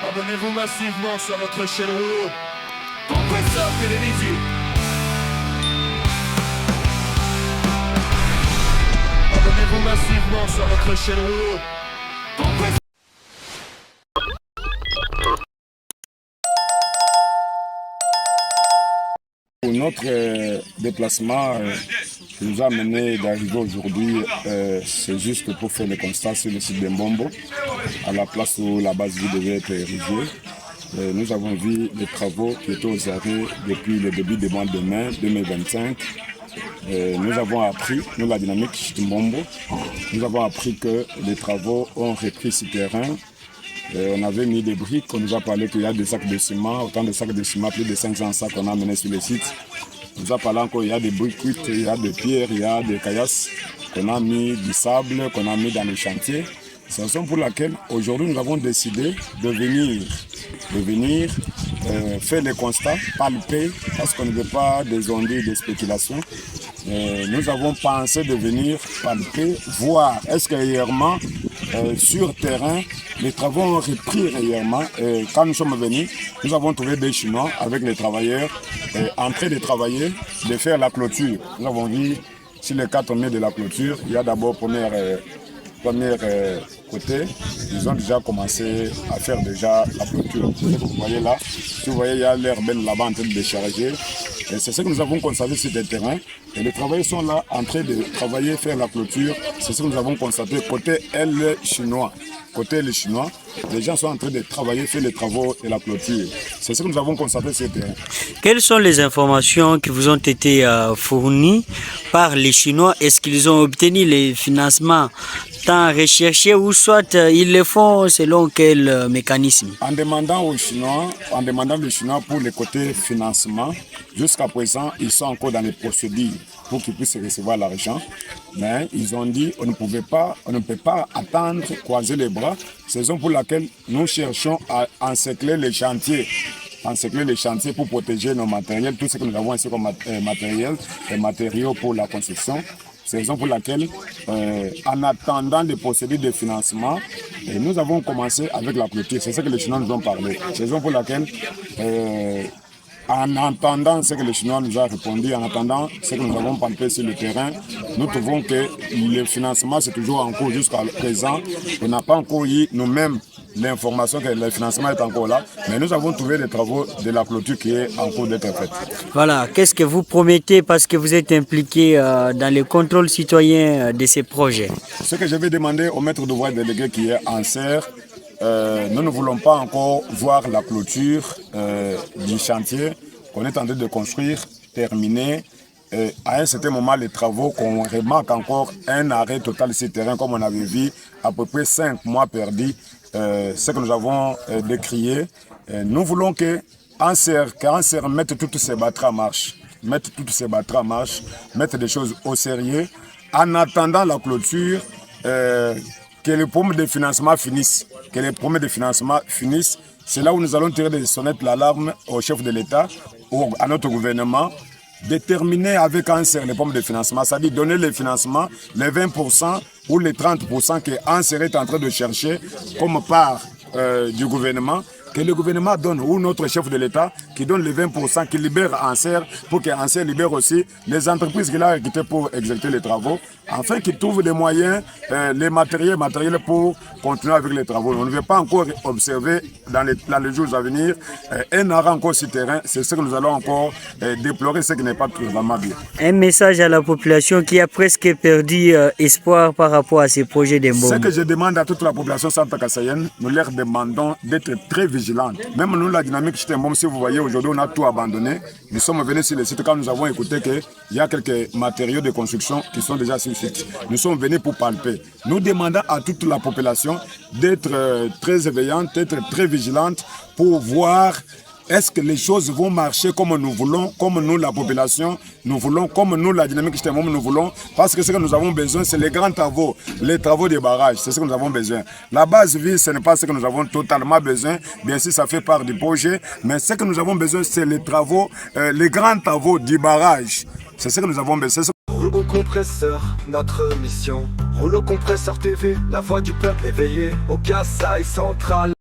Abonnez-vous massivement sur notre chaîne Rouleau. Compresseur télévisé. Abonnez-vous massivement sur notre chaîne Rouleau. Compresseur. Notre déplacement qui nous a amené d'arriver aujourd'hui, c'est juste pour faire le constat sur le site d'Mbombo, à la place où la base vie devait être érigée. Nous avons vu les travaux qui étaient aux arrêts depuis le début du mois de mai 2025. Nous avons appris, nous la dynamique Mbombo, nous avons appris que les travaux ont repris ce terrain. On avait mis des briques, on nous a parlé qu'il y a des sacs de ciment, autant de sacs de ciment, plus de 500 sacs qu'on a amenés sur le site. On nous a parlé encore qu'il y a des briques, il y a des pierres, il y a des caillasses, qu'on a mis du sable, qu'on a mis dans les chantiers. C'est la raison pour laquelle aujourd'hui nous avons décidé de venir faire les constats, palper, parce qu'on ne veut pas des ondes de spéculation. Nous avons pensé de venir palper, voir est-ce que réellement sur terrain, les travaux ont repris réellement. Quand nous sommes venus, nous avons trouvé des Chinois avec les travailleurs en train de travailler, de faire la clôture. Nous avons vu sur les 4 mètres de la clôture, il y a d'abord premier côté, ils ont déjà commencé à faire déjà la clôture. Vous voyez là, si vous voyez, il y a l'air belle là-bas en train de décharger. Et c'est ce que nous avons constaté sur le terrain. Et les travailleurs sont là en train de travailler, faire la clôture. C'est ce que nous avons constaté côté les Chinois. Côté les Chinois, les gens sont en train de travailler, faire les travaux et la clôture. C'est ce que nous avons constaté sur le terrain. Quelles sont les informations qui vous ont été fournies par les Chinois? Est-ce qu'ils ont obtenu les financements tant recherchés ou soit ils le font selon quel mécanisme? En demandant aux Chinois, pour le côté financement, jusqu'à présent, ils sont encore dans les procédures pour qu'ils puissent recevoir l'argent. Mais ils ont dit on ne peut pas attendre, croiser les bras. C'est la raison pour laquelle nous cherchons à encercler les chantiers. Encercler les chantiers pour protéger nos matériels, tout ce que nous avons ici comme matériel et matériaux pour la construction. C'est la raison pour laquelle, en attendant les procédures de financement, nous avons commencé avec la clôture. C'est ce que les Chinois nous ont parlé. C'est la raison pour laquelle, en attendant ce que les Chinois nous ont répondu, en attendant ce que nous avons palpé sur le terrain, nous trouvons que le financement c'est toujours en cours jusqu'à présent. On n'a pas encore eu nous-mêmes l'information que le financement est encore là, mais nous avons trouvé les travaux de la clôture qui est en cours d'être faite. Voilà, qu'est-ce que vous promettez parce que vous êtes impliqué dans le contrôle citoyen de ces projets? Ce que je vais demander au maître d'ouvrage délégué qui est en serre, nous ne voulons pas encore voir la clôture du chantier qu'on est en train de construire terminée. À un certain moment, les travaux qu'on remarque encore un arrêt total sur le terrain, comme on avait vu, à peu près 5 mois perdus, ce que nous avons décrié. Nous voulons qu'en serre mette toutes ces batteries en marche, mettre des choses au sérieux, en attendant la clôture, que les problèmes de financement finissent. C'est là où nous allons tirer des sonnettes d'alarme au chef de l'État, à notre gouvernement, déterminer avec ANSER les pommes de financement, c'est-à-dire donner les financements, les 20% ou les 30% que ANSER est en train de chercher comme part du gouvernement, que le gouvernement donne, ou notre chef de l'État qui donne les 20%, qui libère ANSER, pour que ANSER libère aussi les entreprises qu'il a recrutées pour exécuter les travaux, afin qu'ils trouvent des moyens, les matériels pour continuer avec les travaux. On ne veut pas encore observer dans les jours à venir un arrêt encore sur terrain. C'est ce que nous allons encore déplorer, ce qui n'est pas vraiment bien. Un message à la population qui a presque perdu espoir par rapport à ces projets d'Mbombo. Ce que je demande à toute la population centre-kassaïenne, nous leur demandons d'être très vigilants. Même nous, la dynamique chez Mbombo, si vous voyez, aujourd'hui, on a tout abandonné. Nous sommes venus sur le site quand nous avons écouté qu'il y a quelques matériaux de construction qui sont déjà sur le site. Nous sommes venus pour palper. Nous demandons à toute la population d'être très éveillante, d'être très vigilante pour voir est-ce que les choses vont marcher comme nous voulons, comme nous, la population, nous voulons, comme nous, la dynamique chez Mbombo, nous voulons. Parce que ce que nous avons besoin, c'est les grands travaux, les travaux des barrages. C'est ce que nous avons besoin. La base vie, ce n'est pas ce que nous avons totalement besoin. Bien sûr, ça fait part du projet. Mais ce que nous avons besoin, c'est les travaux, les grands travaux du barrage. C'est ce que nous avons besoin. Rouleau compresseur, notre mission. Rouleau compresseur TV, la voix du peuple éveillé au Kasaï central.